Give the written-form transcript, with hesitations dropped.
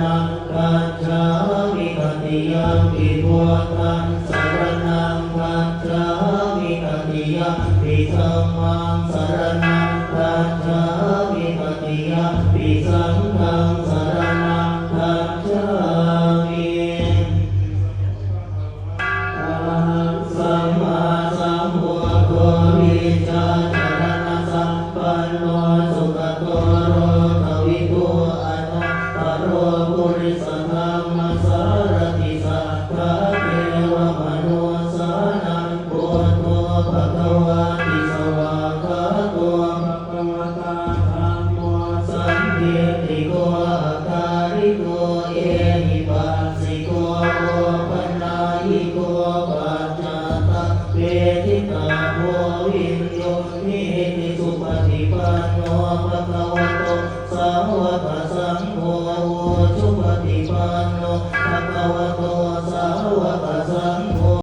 นังกัจฉามิตติยมปิพุทธังสรณังกัจฉามิตติยมปิธัมมังสรณังกัจฉามิตติยมปิสังฆังสรณังกัจฉามิอะระหังสัมมาสัมพุทโธวิชชาจารณะสัมปันโนสุขโตโรทวิทูอนุตตโรปุริสธรรมสารติสัทธะเทวมนุสสานังพุทโธภควาติสวากขาโตภควตาธัมโมสันทิฏฐิโกอาการิโกเอหิปัสสิโกโอปัญญิโกปัจจตังเวทิตาโพวินโยนิติสุปฏิปันโนภควโตสาวกสังโฆชุปฏิปันโนภคว